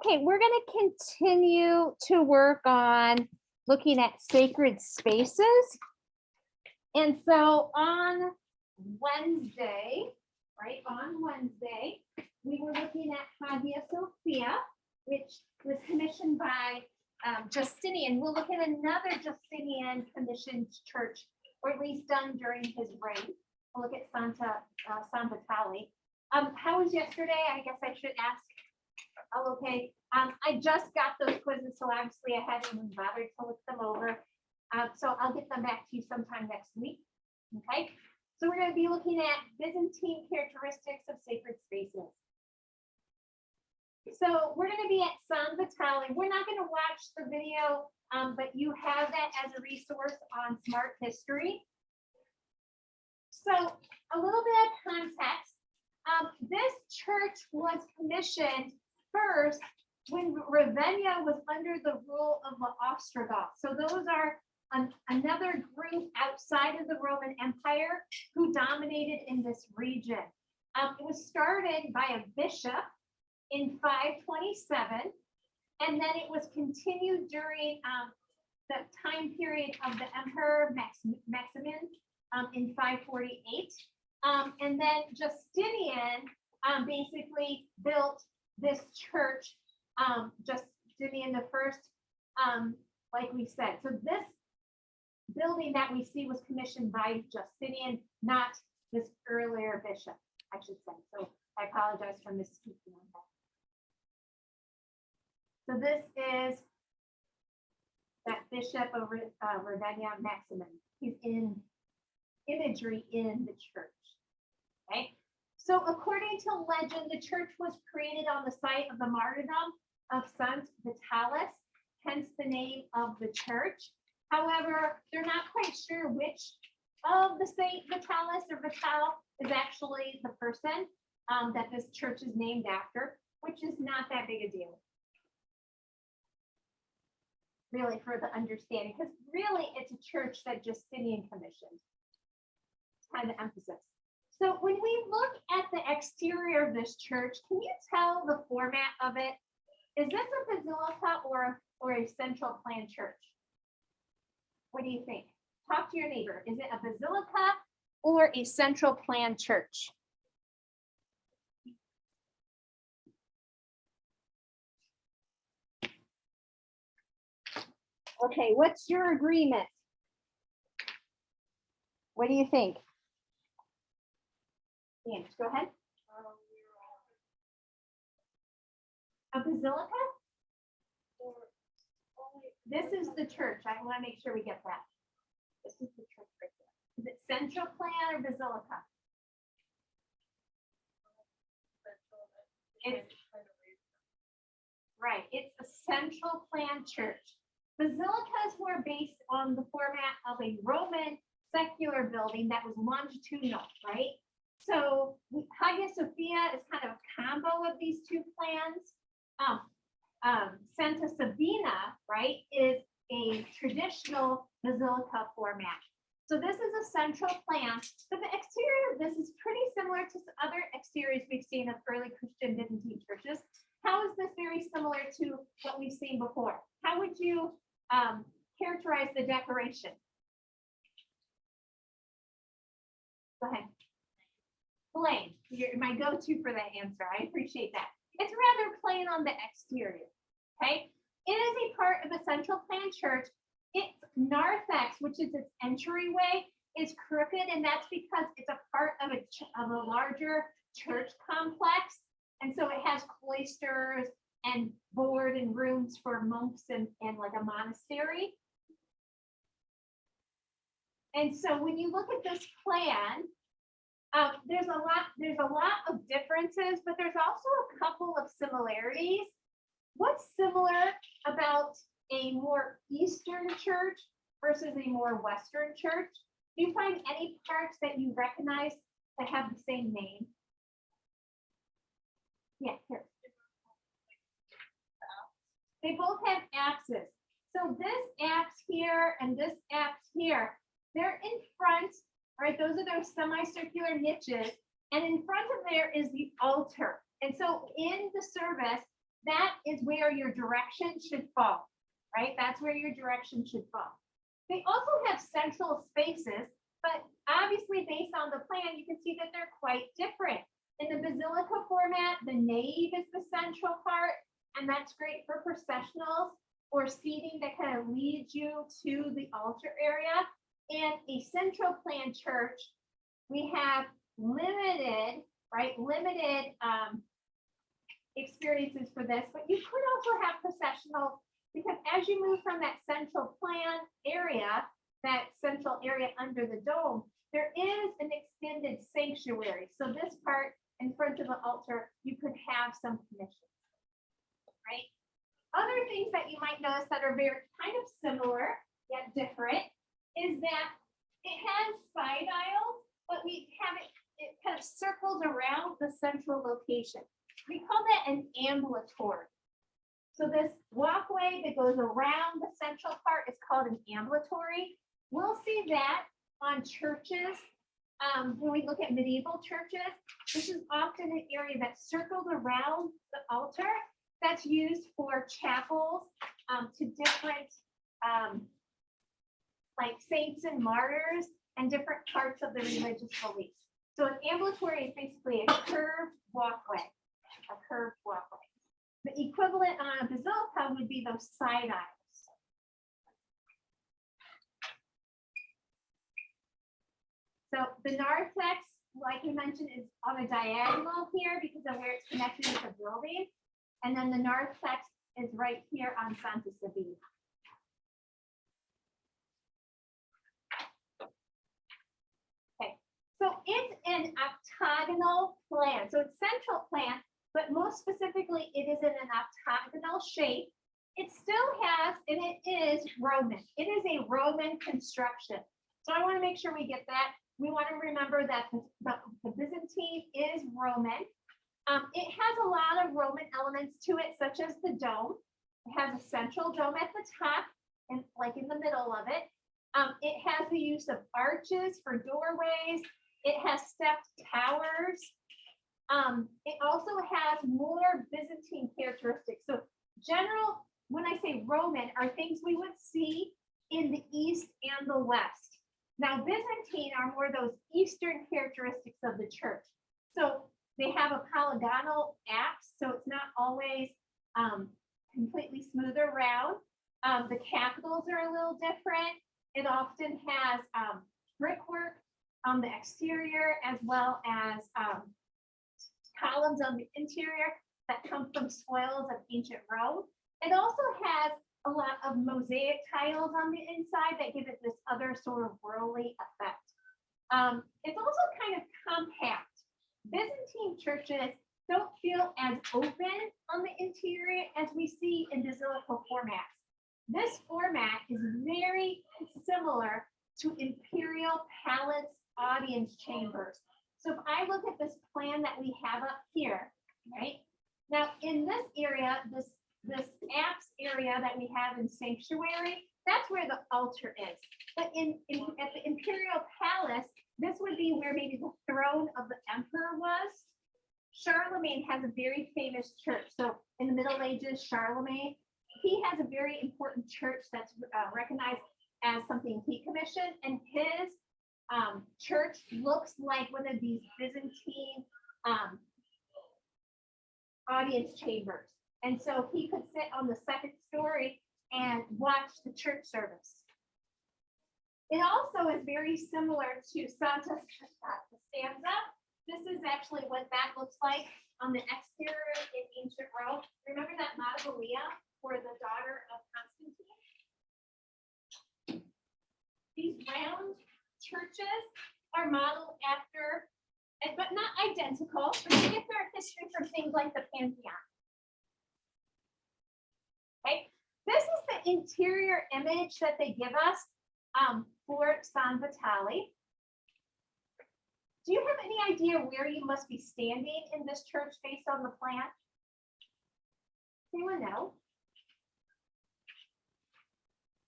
Okay, we're going to continue to work on looking at sacred spaces. And so on Wednesday, we were looking at Hagia Sophia, which was commissioned by Justinian. We'll look at another Justinian commissioned church, or at least done during his reign. We'll look at San Vitale. How was yesterday? I guess I should ask. Oh, okay. I just got those quizzes, so obviously I hadn't even bothered to look them over. So I'll get them back to you sometime next week. Okay. So we're going to be looking at Byzantine characteristics of sacred spaces. So we're going to be at San Vitale. We're not going to watch the video, but you have that as a resource on Smart History. So a little bit of context. This church was commissioned first when Ravenna was under the rule of the Ostrogoths. So those are another group outside of the Roman Empire who dominated in this region. It was started by a bishop in 527, and then it was continued during the time period of the Emperor Maximin in 548. And then Justinian basically built this church, Justinian the First, like we said. So this building that we see was commissioned by Justinian, not this earlier bishop, I should say. So I apologize for misspeaking on that. So this is that bishop of Ravenna, Maximin. He's in imagery in the church. Okay. So according to legend, the church was created on the site of the martyrdom of Saint Vitalis, hence the name of the church. However, they're not quite sure which of the Saint Vitalis or Vitale is actually the person that this church is named after, which is not that big a deal, really, for the understanding, because really it's a church that Justinian commissioned. It's kind of emphasis. So when we look at the exterior of this church, can you tell the format of it? Is this a basilica or a central plan church? What do you think? Talk to your neighbor. Is it a basilica or a central plan church? Okay, what's your agreement? What do you think? James, go ahead. A basilica? This is the church. I want to make sure we get that. This is the church right there. Is it central plan or basilica? Right. It's a central plan church. Basilicas were based on the format of a Roman secular building that was longitudinal, right? So Hagia Sophia is kind of a combo of these two plans. Santa Sabina, right, is a traditional basilica format. So this is a central plan, but the exterior of this is pretty similar to other exteriors we've seen of early Christian Byzantine churches. How is this very similar to what we've seen before? How would you characterize the decoration? Go ahead. Plain. You're my go-to for that answer. I appreciate that. It's rather plain on the exterior. Okay. It is a part of a central plan church. Its narthex, which is its entryway, is crooked, and that's because it's a part of a larger church complex. And so it has cloisters and board and rooms for monks and like a monastery. And so when you look at this plan, there's a lot of differences, but there's also a couple of similarities. What's similar about a more Eastern church versus a more Western church? Do you find any parts that you recognize that have the same name? Yeah, here. They both have apses. So this apse here and this apse here, they're in front, right? Those are those semicircular niches. And in front of there is the altar. And so in the service, that is where your direction should fall, right? That's where your direction should fall. They also have central spaces, but obviously based on the plan, you can see that they're quite different. In the basilica format, the nave is the central part, and that's great for processionals or seating that kind of leads you to the altar area. In a central plan church, we have limited experiences for this, but you could also have processional, because as you move from that central plan area, that central area under the dome, there is an extended sanctuary. So this part in front of the altar, you could have some commissions, right? Other things that you might notice that are very kind of similar yet different is that it has side aisles, but we have it kind of circles around the central location. We call that an ambulatory. So this walkway that goes around the central part is called an ambulatory. We'll see that on churches. When we look at medieval churches, this is often an area that circles around the altar that's used for chapels to different like saints and martyrs and different parts of the religious beliefs. So an ambulatory is basically a curved walkway, The equivalent on a basilica would be those side aisles. So the narthex, like we mentioned, is on a diagonal here because of where it's connected with the building. And then the narthex is right here on Santa Sabina. Okay, so it's an octagonal plan. So it's central plan, but most specifically, it is in an octagonal shape. It still has, and it is Roman. It is a Roman construction. So I want to make sure we get that. We want to remember that the Byzantine is Roman. It has a lot of Roman elements to it, such as the dome. It has a central dome at the top and like in the middle of it. It has the use of arches for doorways. It has stepped towers. It also has more Byzantine characteristics. So general, when I say Roman, are things we would see in the East and the West. Now, Byzantine are more those Eastern characteristics of the church. So they have a polygonal apse, so it's not always completely smooth or round. The capitals are a little different. It often has brickwork on the exterior as well as columns on the interior that come from spoils of ancient Rome. It also has a lot of mosaic tiles on the inside that give it this other sort of worldly effect. It's also kind of compact. Byzantine churches don't feel as open on the interior as we see in basilical formats. This format is very similar to imperial palace audience chambers. So if I look at this plan that we have up here, right? Now in this area, this apse area that we have in sanctuary, that's where the altar is. But at the imperial palace, this would be where maybe the throne of the emperor was. Charlemagne has a very famous church. So in the Middle Ages, Charlemagne, he has a very important church that's recognized as something he commissioned, and his church looks like one of these Byzantine audience chambers. And so he could sit on the second story and watch the church service. It also is very similar to Santa Costanza. This is actually what that looks like on the exterior in ancient Rome. Remember that Madonna, or the daughter of Constantine? These round churches are modeled after, but not identical, but they get their history from things like the Pantheon. Okay, this is the interior image that they give us for San Vitale. Do you have any idea where you must be standing in this church based on the plan? Anyone know?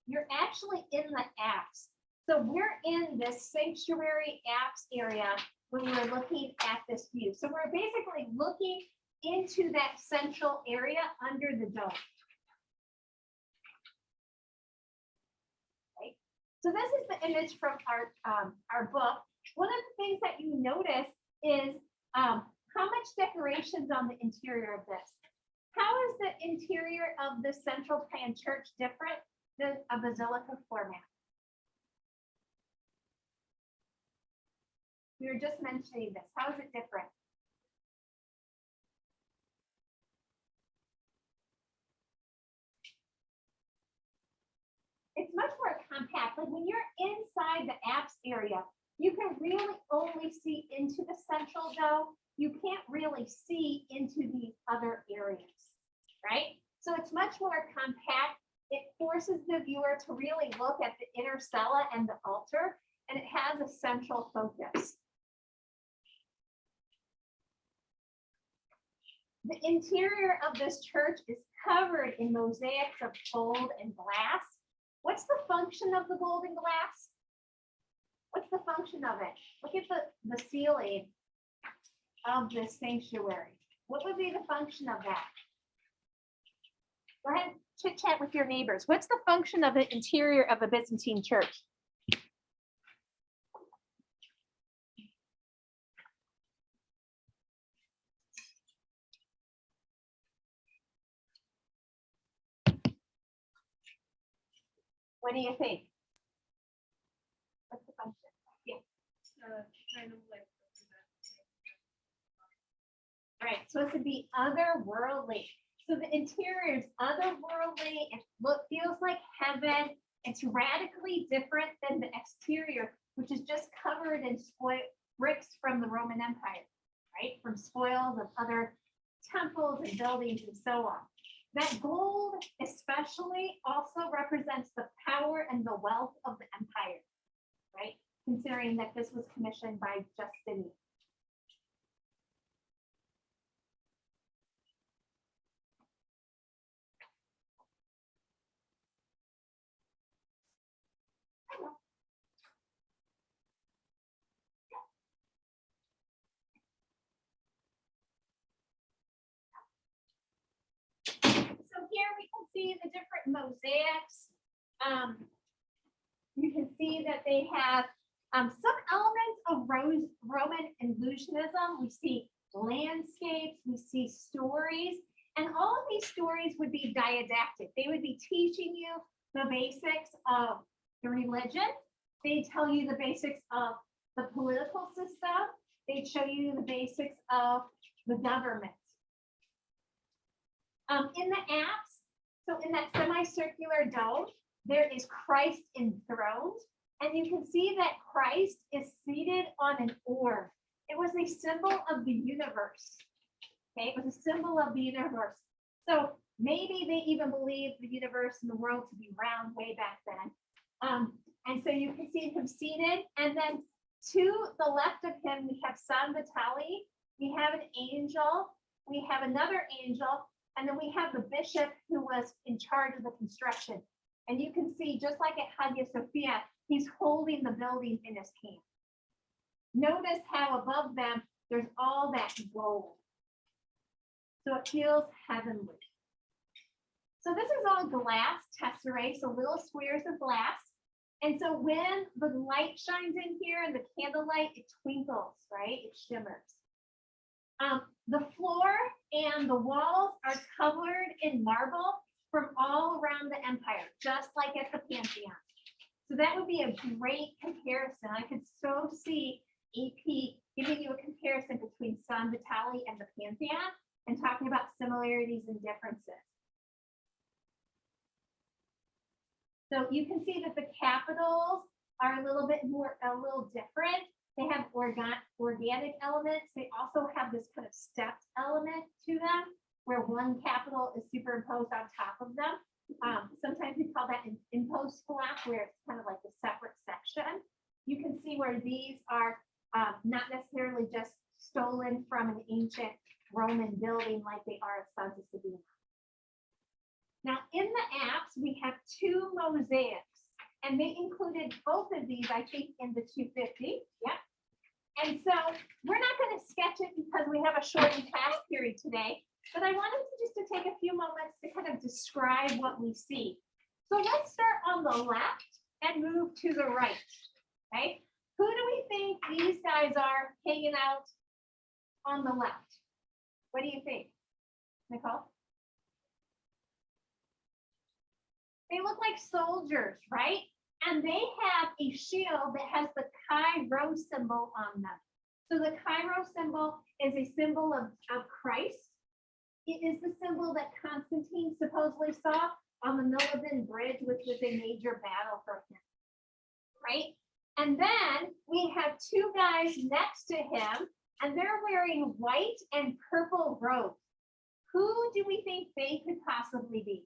You're actually in the apse. So we're in this sanctuary apse area when we're looking at this view. So we're basically looking into that central area under the dome. Okay. So this is the image from our book. One of the things that you notice is how much decorations on the interior of this. How is the interior of the central plan church different than a basilica format? We were just mentioning this. How is it different? It's much more compact. Like when you're inside the apse area, you can really only see into the central dome. You can't really see into the other areas, right? So it's much more compact. It forces the viewer to really look at the inner cella and the altar, and it has a central focus. The interior of this church is covered in mosaics of gold and glass. What's the function of the gold and glass? What's the function of it? Look at the ceiling of this sanctuary. What would be the function of that? Go ahead, chit chat with your neighbors. What's the function of the interior of a Byzantine church? What do you think? What's the function? Yeah. Kind of like. Right, so it's to be otherworldly. So the interior is otherworldly. It feels like heaven. It's radically different than the exterior, which is just covered in bricks from the Roman Empire, right? From spoils of other temples and buildings and so on. That gold especially also represents the power and the wealth of the empire, right? Considering that this was commissioned by Justinian. So here we can see the different mosaics. You can see that they have some elements of Roman illusionism. We see landscapes, we see stories, and all of these stories would be didactic. They would be teaching you the basics of the religion. They tell you the basics of the political system. They show you the basics of the government. In the apse, so in that semicircular dome, there is Christ enthroned, and you can see that Christ is seated on an orb. It was a symbol of the universe. Okay, it was a symbol of the universe. So maybe they even believed the universe and the world to be round way back then. And so you can see him seated, and then to the left of him, we have San Vitale, we have an angel, we have another angel, and then we have the bishop who was in charge of the construction. And you can see, just like at Hagia Sophia, he's holding the building in his hand. Notice how above them, there's all that gold. So it feels heavenly. So this is all glass tesserae, so little squares of glass. And so when the light shines in here and the candlelight, it twinkles, right? It shimmers. The floor and the walls are covered in marble from all around the empire, just like at the Pantheon. So that would be a great comparison. I could so see AP giving you a comparison between San Vitale and the Pantheon and talking about similarities and differences. So you can see that the capitals are a little different. They have organic elements. They also have this kind of stepped element to them, where one capital is superimposed on top of them. Sometimes we call that an imposed block, where it's kind of like a separate section. You can see where these are not necessarily just stolen from an ancient Roman building like they are at Santa Sabina. Now, in the apse, we have two mosaics, and they included both of these, I think, in the 250. Yep. And so we're not going to sketch it because we have a shortened class period today, but I wanted to just to take a few moments to kind of describe what we see. So let's start on the left and move to the right, okay? Who do we think these guys are hanging out on the left? What do you think, Nicole? They look like soldiers, right? And they have a shield that has the Chi-Rho symbol on them. So the Chi-Rho symbol is a symbol of Christ. It is the symbol that Constantine supposedly saw on the Milvian Bridge, which was a major battle for him, right? And then we have two guys next to him, and they're wearing white and purple robes. Who do we think they could possibly be,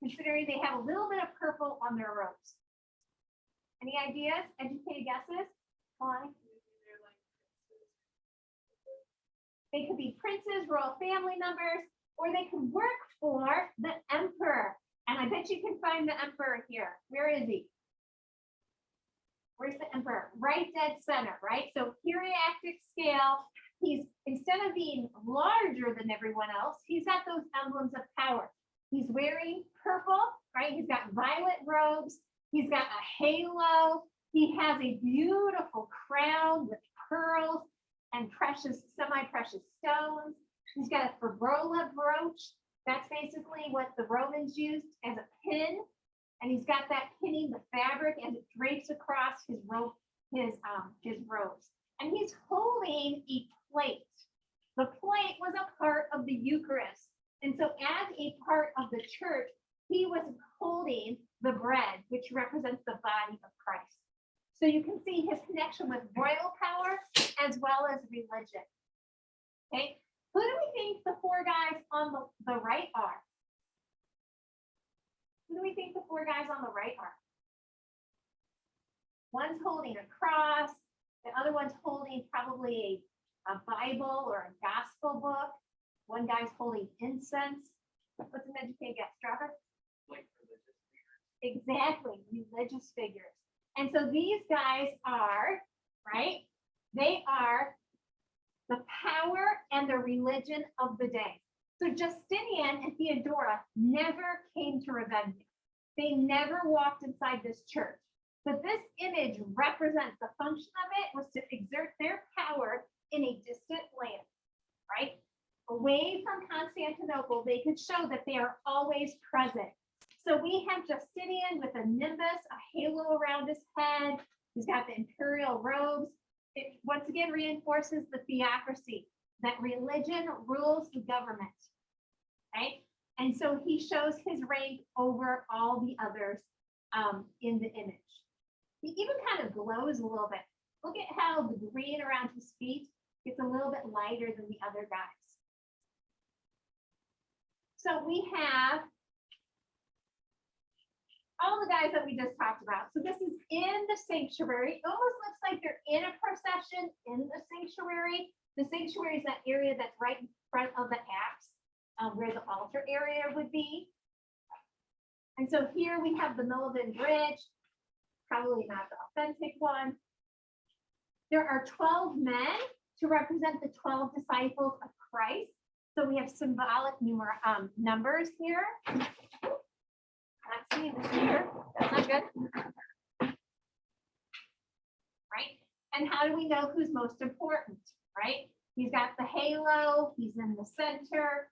considering they have a little bit of purple on their robes? Any ideas? Educated guesses? Why? They could be princes, royal family members, or they could work for the emperor. And I bet you can find the emperor here. Where is he? Where's the emperor? Right dead center, right? So hierarchic scale, he's, instead of being larger than everyone else, he's got those emblems of power. He's wearing purple, right? He's got violet robes. He's got a halo. He has a beautiful crown with pearls and precious, semi-precious stones. He's got a fibrola brooch. That's basically what the Romans used as a pin. And he's got that pinning the fabric as it drapes across his robe, his robes. And he's holding a plate. The plate was a part of the Eucharist. And so as a part of the church, he was holding the bread, which represents the body of Christ. So you can see his connection with royal power as well as religion. Okay, who do we think the four guys on the right are? Who do we think the four guys on the right are? One's holding a cross, the other one's holding probably a Bible or a gospel book. One guy's holding incense. What's an educated guess, Trevor? Like religious figures. Exactly, religious figures. And so these guys are, right? They are the power and the religion of the day. So Justinian and Theodora never came to Ravenna. They never walked inside this church. But this image represents the function of it was to exert their power in a distant land, right? Away from Constantinople, they could show that they are always present. So we have Justinian with a nimbus, a halo around his head. He's got the imperial robes. It once again reinforces the theocracy, that religion rules the government, right? And so he shows his rank over all the others in the image. He even kind of glows a little bit. Look at how the green around his feet gets a little bit lighter than the other guys. So we have all the guys that we just talked about. So this is in the sanctuary. It almost looks like they're in a procession in the sanctuary. The sanctuary is that area that's right in front of the apse, where the altar area would be. And so here we have the Milvian Bridge, probably not the authentic one. There are 12 men to represent the 12 disciples of Christ. So we have symbolic numbers here. Not seeing this here. That's not good. Right? And how do we know who's most important? Right? He's got the halo. He's in the center.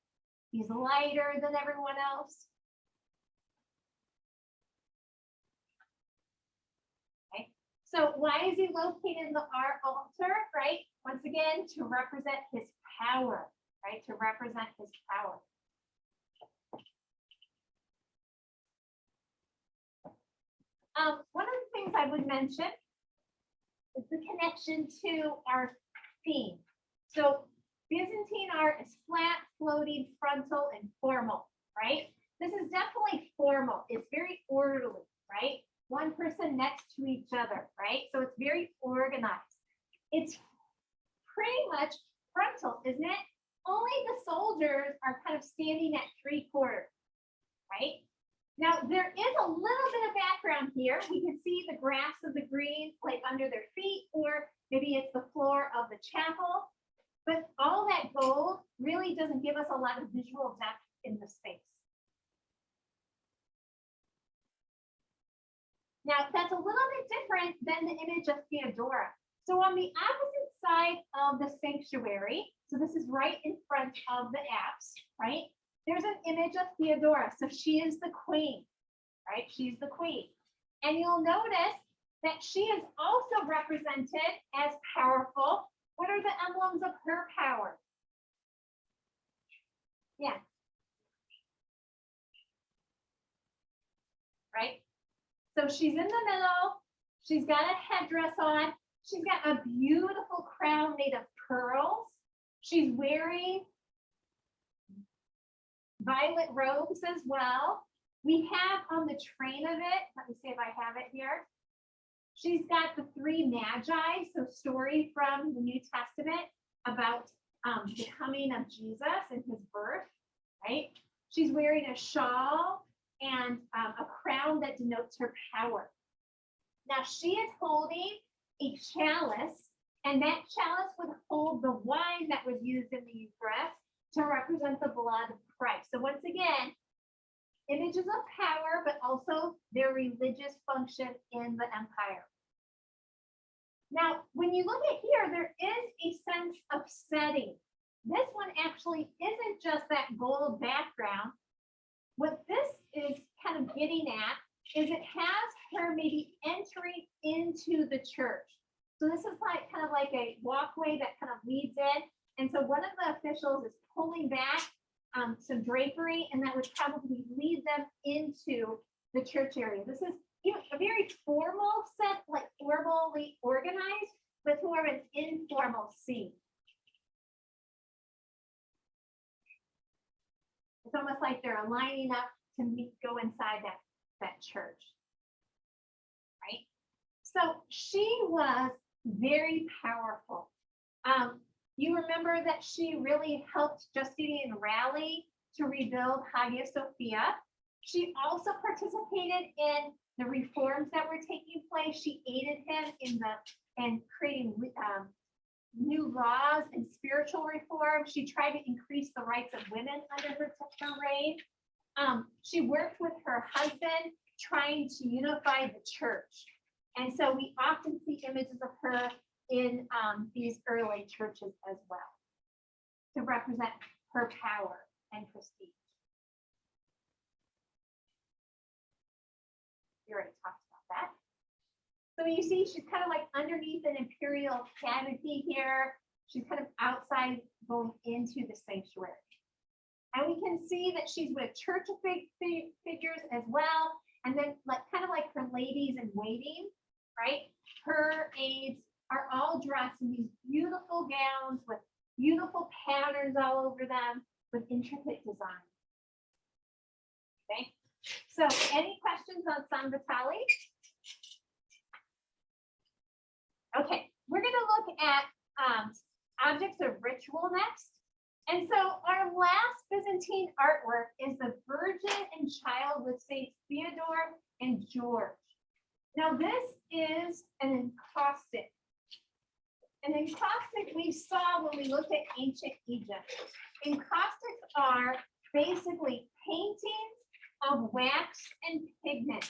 He's lighter than everyone else. Okay. So why is he located in the altar? Right? Once again, to represent his power. Right? To represent his power. One of the things I would mention is the connection to our theme. So Byzantine art is flat, floating, frontal, and formal, right? This is definitely formal. It's very orderly, right? One person next to each other, right? So it's very organized. It's pretty much frontal, isn't it? Only the soldiers are kind of standing at 3/4, right? Now, there is a little bit of background here. We can see the grass of the green like under their feet, or maybe it's the floor of the chapel. But all that gold really doesn't give us a lot of visual depth in the space. Now, that's a little bit different than the image of Theodora. So on the opposite side of the sanctuary, so this is right in front of the apse, right? There's an image of Theodora. So she is the queen, right? She's the queen. And you'll notice that she is also represented as powerful. What are the emblems of her power? Yeah. Right? So she's in the middle. She's got a headdress on. She's got a beautiful crown made of pearls. She's wearing violet robes as well. We have on the train of it, let me see if I have it here. She's got the three magi, so story from the New Testament about the coming of Jesus and his birth, right? She's wearing a shawl and a crown that denotes her power. Now she is holding a chalice, and that chalice would hold the wine that was used in the Eucharist to represent the blood of Christ. So once again, images of power, but also their religious function in the empire. Now, when you look at here, there is a sense of setting. This one actually isn't just that gold background. What this is kind of getting at is it has her maybe entering into the church. So this is like kind of like a walkway that kind of leads in. And so one of the officials is pulling back some drapery, and that would probably lead them into the church area. This is a very formal set, like formally organized, but more of an informal scene. It's almost like they're lining up to go inside that church, right? So she was very powerful. You remember that she really helped Justinian rally to rebuild Hagia Sophia. She also participated in the reforms that were taking place. She aided him in creating new laws and spiritual reform. She tried to increase the rights of women under her reign. She worked with her husband trying to unify the church. And so we often see images of her in these early churches as well to represent her power and prestige. We already talked about that. So you see she's kind of like underneath an imperial canopy here. She's kind of outside going into the sanctuary. And we can see that she's with church figures as well. And then like kind of like her ladies in waiting, right? Her aides are all dressed in these beautiful gowns with beautiful patterns all over them with intricate design. Okay, so any questions on San Vitale? Okay, we're going to look at objects of ritual next. And so our last Byzantine artwork is the Virgin and Child with Saints Theodore and George. Now this is an encaustic. An encaustic we saw when we looked at ancient Egypt. Encaustics are basically paintings of wax and pigment.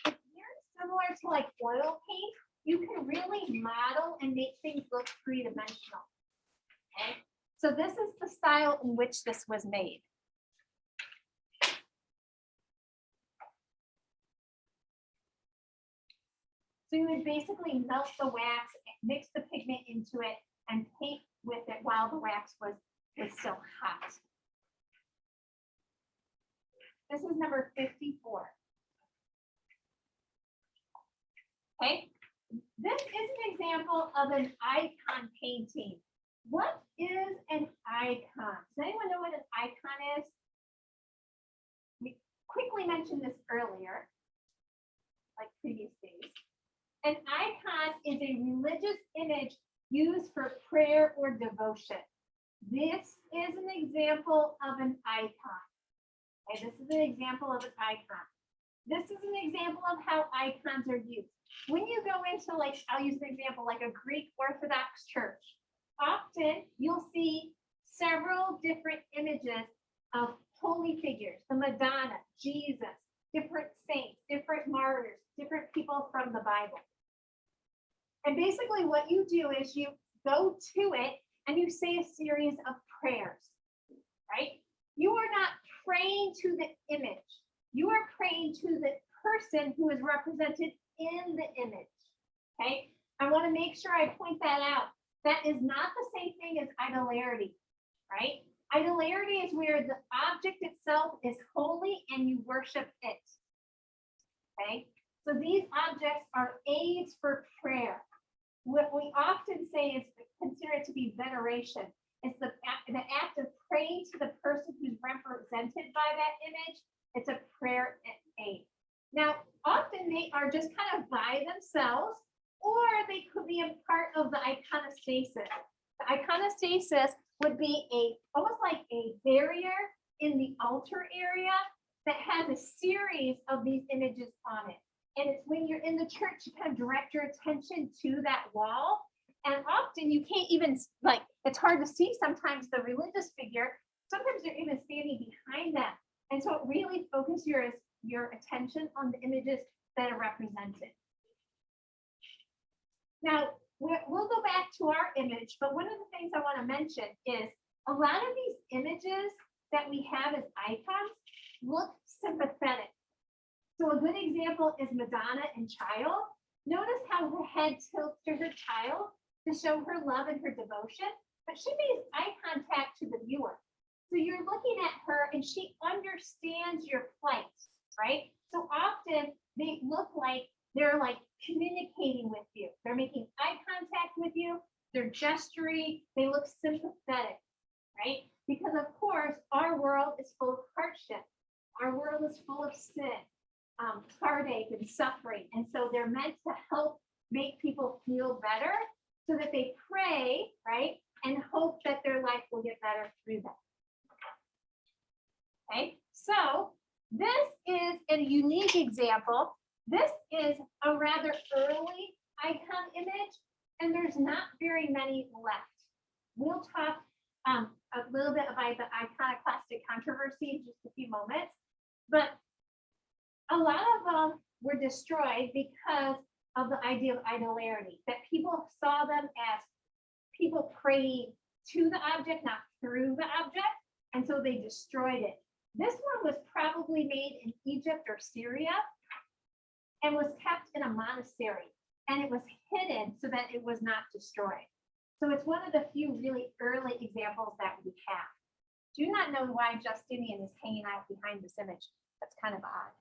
It's very similar to like oil paint. You can really model and make things look three-dimensional. Okay, so this is the style in which this was made. So you would basically melt the wax, mix the pigment into it, and paint with it while the wax was still hot. This is number 54. Okay, this is an example of an icon painting. What is an icon? Does anyone know what an icon is? We quickly mentioned this earlier, like previous days. An icon is a religious image used for prayer or devotion. This is an example of an icon. Okay, this is an example of an icon. This is an example of how icons are used. When you go into, like, I'll use an example, like a Greek Orthodox church, often you'll see several different images of holy figures, the Madonna, Jesus, different saints, different martyrs, different people from the Bible. And basically what you do is you go to it and you say a series of prayers, right? You are not praying to the image. You are praying to the person who is represented in the image, okay? I want to make sure I point that out. That is not the same thing as idolarity, right? Idolarity is where the object itself is holy and you worship it, okay? So these objects are aids for prayer. What we often say is consider it to be veneration. It's the act of praying to the person who's represented by that image. It's a prayer aid. Now, often they are just kind of by themselves, or they could be a part of the iconostasis. The iconostasis would be almost like a barrier in the altar area that has a series of these images on it. And it's when you're in the church, you kind of direct your attention to that wall. And often you can't even, like, it's hard to see sometimes the religious figure. Sometimes they're even standing behind them. And so it really focuses your attention on the images that are represented. Now, we'll go back to our image, but one of the things I want to mention is a lot of these images that we have as icons look sympathetic. So a good example is Madonna and Child. Notice how her head tilts to her child to show her love and her devotion, but she makes eye contact to the viewer. So you're looking at her and she understands your plight, right? So often they look like they're like communicating with you. They're making eye contact with you. They're gesturing. They look sympathetic, right? Because of course, our world is full of hardship. Our world is full of sin, heartache and suffering. And so they're meant to help make people feel better so that they pray, right? And hope that their life will get better through that. Okay, so this is a unique example. This is a rather early icon image, and there's not very many left. We'll talk a little bit about the Iconoclastic Controversy in just a few moments, but a lot of them were destroyed because of the idea of idolarity, that people saw them as people praying to the object, not through the object, and so they destroyed it. This one was probably made in Egypt or Syria and was kept in a monastery, and it was hidden so that it was not destroyed. So it's one of the few really early examples that we have. Do not know why Justinian is hanging out behind this image. That's kind of odd.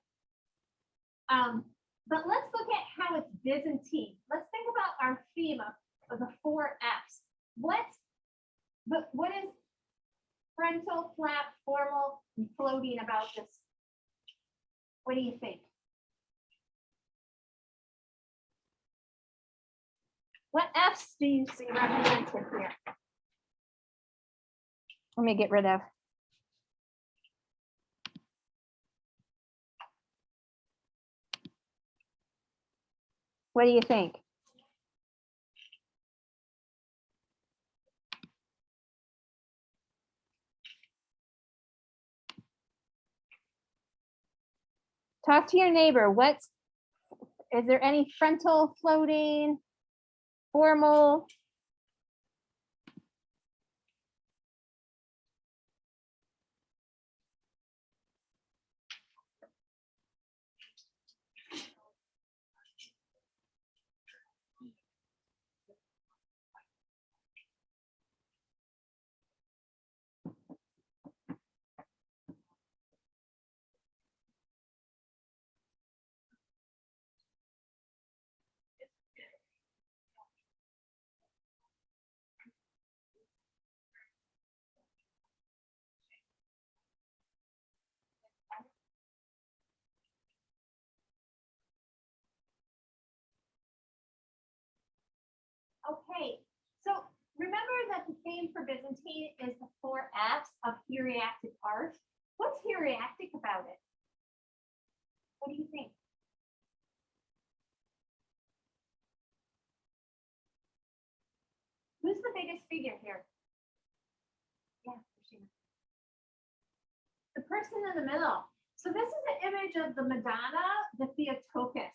But let's look at how it's Byzantine. Let's think about our theme of the 4 F's. What is frontal, flat, formal, and floating about this? What do you think? What F's do you see represented here? Let me get rid of. What do you think? Talk to your neighbor. Is there any frontal, floating, formal? Okay, so remember that the theme for Byzantine is the 4 F's of hieratic art. What's hieratic about it? What do you think? Who's the biggest figure here? Yeah, Christina. The person in the middle. So this is an image of the Madonna the Theotokos.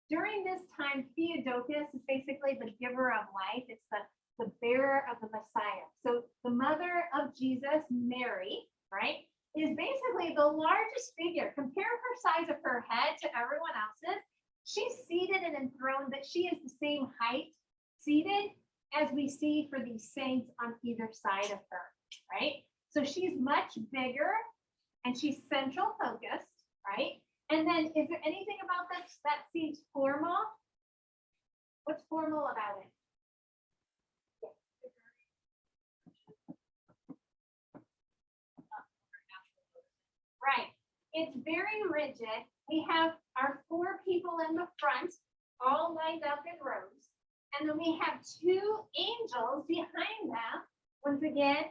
During this time, Theotokos is basically the giver of life. It's the bearer of the Messiah. So the mother of Jesus, Mary, right, is basically the largest figure. Compare her size of her head to everyone else's. She's seated and enthroned, but she is the same height seated as we see for these saints on either side of her, right? So she's much bigger and she's central focused, right? And then is there anything about this that seems formal? What's formal about it? Right. It's very rigid. We have our 4 people in the front, all lined up in rows. And then we have 2 angels behind them. Once again,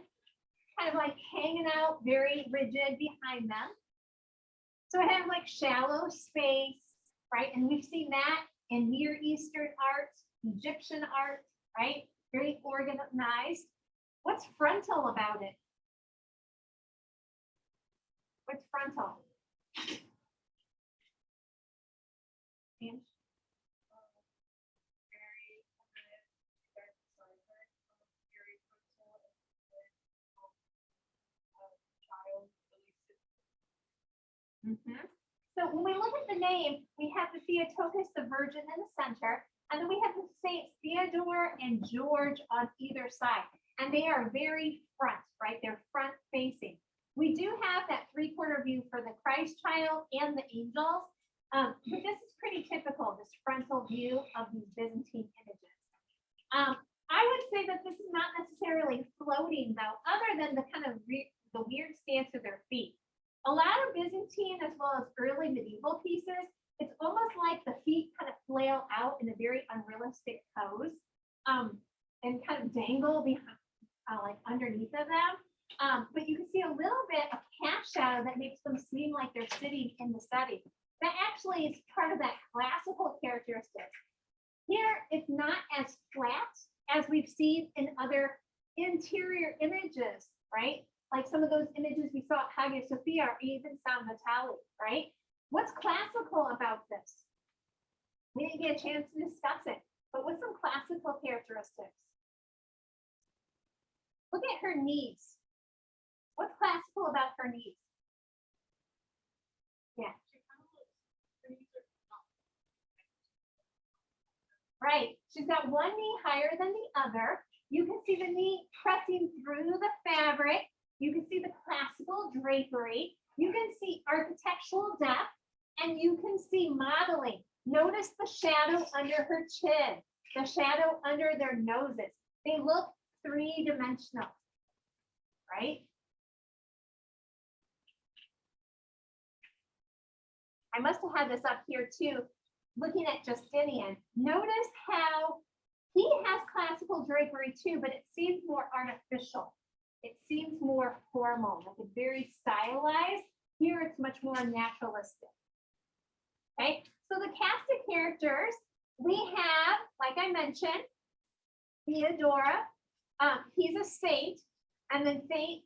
kind of like hanging out, very rigid behind them. So I have like shallow space, right? And we've seen that in Near Eastern art, Egyptian art, right? Very organized. What's frontal about it? What's frontal? And so when we look at the name, we have the Theotokos, the Virgin in the center, and then we have the Saints Theodore and George on either side, and they are very front, right? They're front facing. We do have that 3/4 view for the Christ child and the angels, but this is pretty typical, this frontal view of these Byzantine images. I would say that this is not necessarily floating though, other than the kind of the weird stance of their feet. A lot of Byzantine as well as early medieval pieces, it's almost like the feet kind of flail out in a very unrealistic pose and kind of dangle behind, like underneath of them. But you can see a little bit of half shadow that makes them seem like they're sitting in the study. That actually is part of that classical characteristic. Here, it's not as flat as we've seen in other interior images, right? Like some of those images we saw at Hagia Sophia or even San Vitale, right? What's classical about this? We didn't get a chance to discuss it, but what's some classical characteristics? Look at her knees. What's classical about her knees? Yeah. Right. She's got one knee higher than the other. You can see the knee pressing through the fabric. You can see the classical drapery. You can see architectural depth, and you can see modeling. Notice the shadow under her chin, the shadow under their noses. They look 3-dimensional, right? I must have had this up here too, looking at Justinian. Notice how he has classical drapery too, but it seems more artificial. It seems more formal, like it's very stylized. Here it's much more naturalistic. Okay, so the cast of characters, we have, like I mentioned, Theodore. He's a saint, and then Saint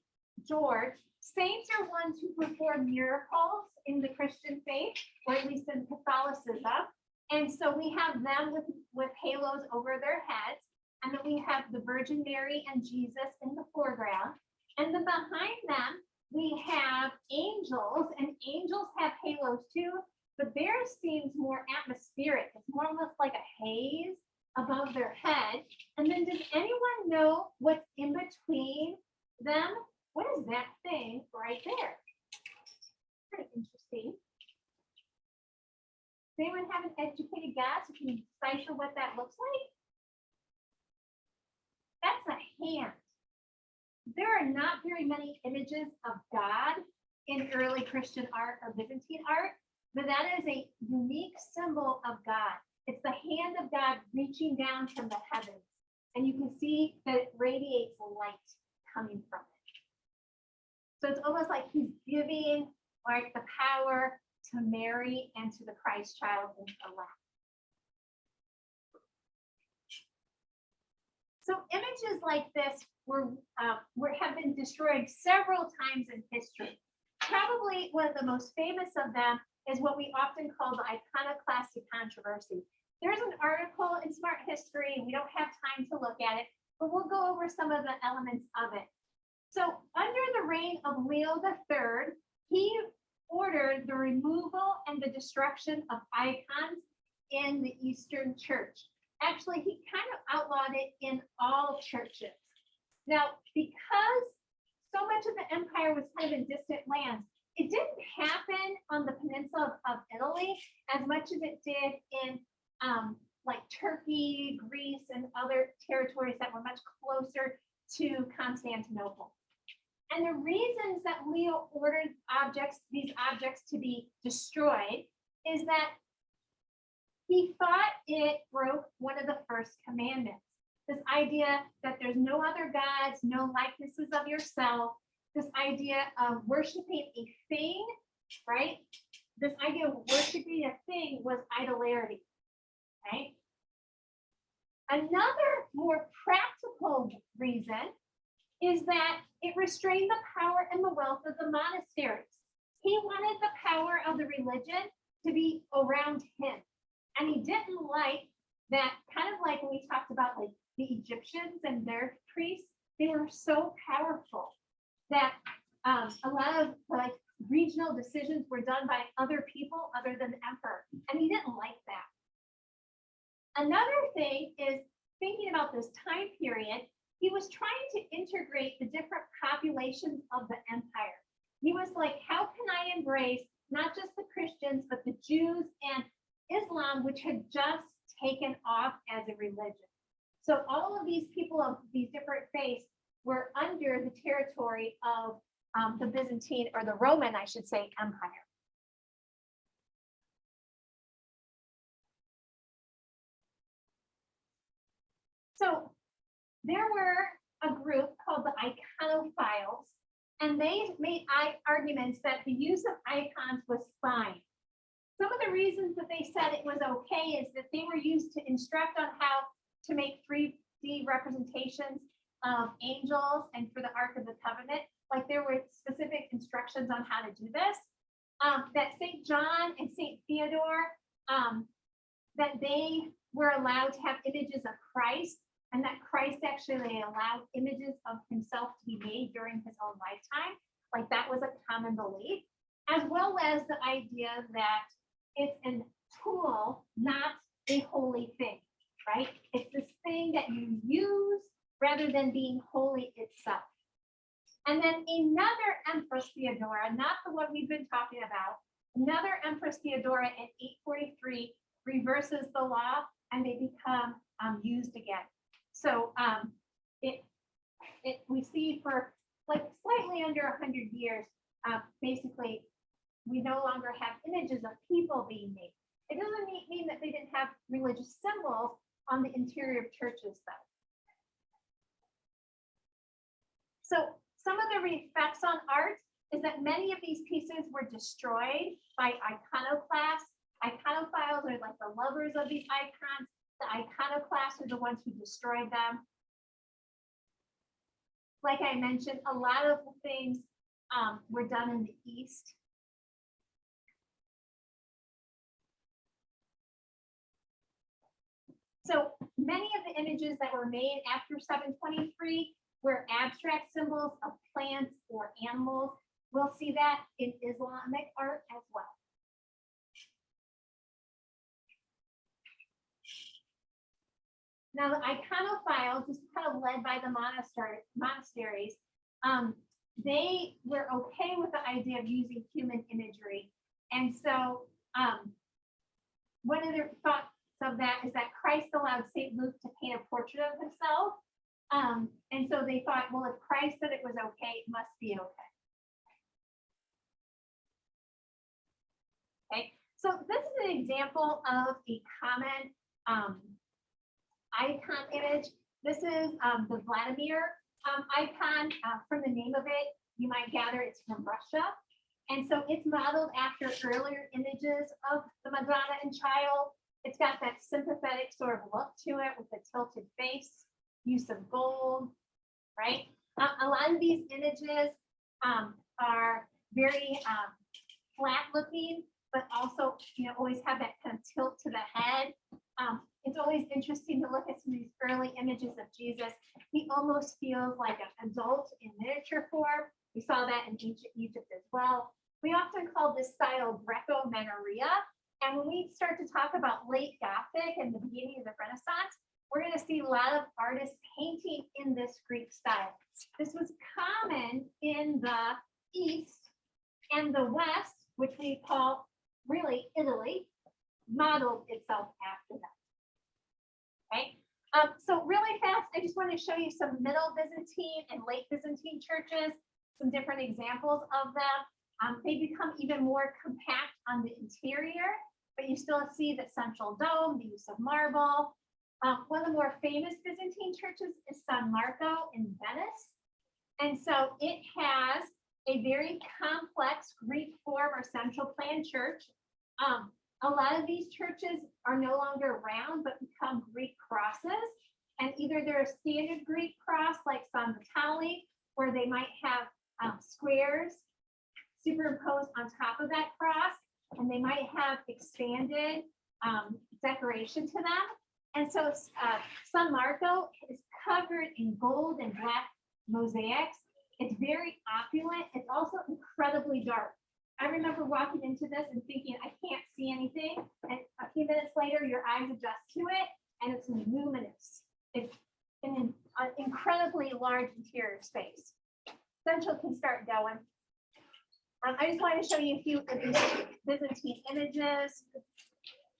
George. Saints are ones who perform miracles in the Christian faith, or at least in Catholicism. And so we have them with halos over their heads. And then we have the Virgin Mary and Jesus in the foreground. And then behind them, we have angels, and angels have halos too, but theirs seems more atmospheric. It's more almost like a haze above their head. And then does anyone know what's in between them? What is that thing right there? Pretty interesting. Does anyone have an educated guess who can decipher what that looks like? That's a hand. There are not very many images of God in early Christian art or Byzantine art, but that is a unique symbol of God. It's the hand of God reaching down from the heavens, and you can see that it radiates light coming from it. So it's almost like he's giving like the power to Mary and to the Christ child in her lap. So images like this have been destroyed several times in history. Probably one of the most famous of them is what we often call the Iconoclastic Controversy. There's an article in Smart History. We don't have time to look at it, but we'll go over some of the elements of it. So under the reign of Leo III, he ordered the removal and the destruction of icons in the Eastern Church. Actually, he kind of outlawed it in all churches. Now, because so much of the empire was kind of in distant lands, it didn't happen on the peninsula of Italy as much as it did in like Turkey, Greece, and other territories that were much closer to Constantinople. And the reasons that Leo ordered these objects to be destroyed is that he thought it broke one of the first commandments. This idea that there's no other gods, no likenesses of yourself, this idea of worshiping a thing, right? This idea of worshiping a thing was idolatry, right? Another more practical reason is that it restrained the power and the wealth of the monasteries. He wanted the power of the religion to be around him. And he didn't like that, kind of like when we talked about like the Egyptians and their priests, they were so powerful that a lot of like regional decisions were done by other people other than the emperor. And he didn't like that. Another thing is thinking about this time period, he was trying to integrate the different populations of the empire. He was like, how can I embrace not just the Christians, but the Jews and Islam, which had just taken off as a religion. So all of these people of these different faiths were under the territory of the Byzantine, or the Roman, I should say, empire. So there were a group called the Iconophiles, and they made arguments that the use of icons was fine. Some of the reasons that they said it was okay is that they were used to instruct on how to make 3D representations of angels and for the Ark of the Covenant. Like there were specific instructions on how to do this. That St. John and St. Theodore, that they were allowed to have images of Christ, and that Christ actually allowed images of himself to be made during his own lifetime. Like that was a common belief, as well as the idea that it's a tool, not a holy thing, right? It's this thing that you use rather than being holy itself. And then another Empress Theodora, not the one we've been talking about, another Empress Theodora in 843 reverses the law and they become used again. So we see for like slightly under 100 years, basically, we no longer have images of people being made. It doesn't mean that they didn't have religious symbols on the interior of churches, though. So some of the effects on art is that many of these pieces were destroyed by iconoclasts. Iconophiles are like the lovers of these icons. The iconoclasts are the ones who destroyed them. Like I mentioned, a lot of the things were done in the East. So many of the images that were made after 723 were abstract symbols of plants or animals. We'll see that in Islamic art as well. Now, the iconophiles is kind of led by the monasteries. They were okay with the idea of using human imagery. And so one of the thoughts of that is that Christ allowed St. Luke to paint a portrait of himself. And so they thought, well, if Christ said it was okay, it must be okay. Okay, so this is an example of a common icon image. This is the Vladimir icon. From the name of it, you might gather it's from Russia. And so it's modeled after earlier images of the Madonna and Child. It's got that sympathetic sort of look to it with the tilted face, use of gold, right? A lot of these images are very flat looking, but also, always have that kind of tilt to the head. It's always interesting to look at some of these early images of Jesus. He almost feels like an adult in miniature form. We saw that in ancient Egypt as well. We often call this style Greco-Manoria. And when we start to talk about late Gothic and the beginning of the Renaissance, we're going to see a lot of artists painting in this Greek style. This was common in the East, and the West, which we call really Italy, modeled itself after that. Okay, so really fast, I just want to show you some Middle Byzantine and Late Byzantine churches, some different examples of them. They become even more compact on the interior, but you still see the central dome, the use of marble. One of the more famous Byzantine churches is San Marco in Venice. And so it has a very complex Greek form or central plan church. A lot of these churches are no longer round, but become Greek crosses. And either they're a standard Greek cross like San Vitale, where they might have squares superimposed on top of that cross, and they might have expanded decoration to them. And so San Marco is covered in gold and black mosaics. It's very opulent. It's also incredibly dark. I remember walking into this and thinking, I can't see anything. And a few minutes later, your eyes adjust to it, and it's luminous. It's an incredibly large interior space. Central can start going. I just want to show you a few of these Byzantine images.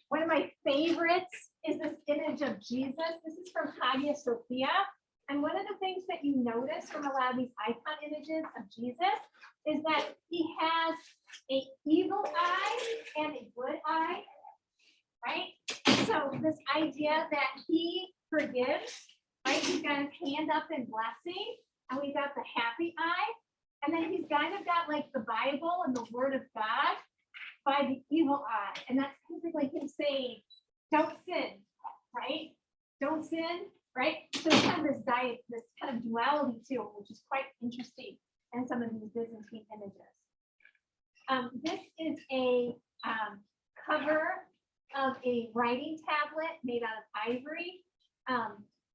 One of my favorites is this image of Jesus. This is from Hagia Sophia. And one of the things that you notice from a lot of these icon images of Jesus is that he has an evil eye and a good eye, right? So this idea that he forgives, right? He's got his hand up in blessing, and we've got the happy eye. And then he's kind of got like the Bible and the word of God by the evil eye. And that's typically him saying, don't sin, right? Don't sin, right? So it's kind of this kind of duality too, which is quite interesting in some of these Byzantine images. This is a cover of a writing tablet made out of ivory.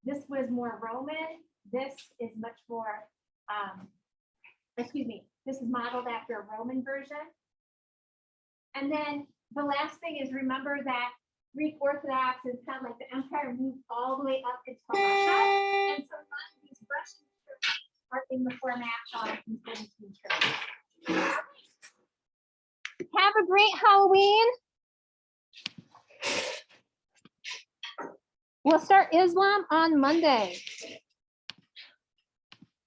This was more Roman. This is much more, this is modeled after a Roman version. And then the last thing is, remember that Greek Orthodox is kind of like the empire moved all the way up into Russia. And so a lot of these Russian churches are in the format of these Byzantine churches. Have a great Halloween. We'll start Islam on Monday.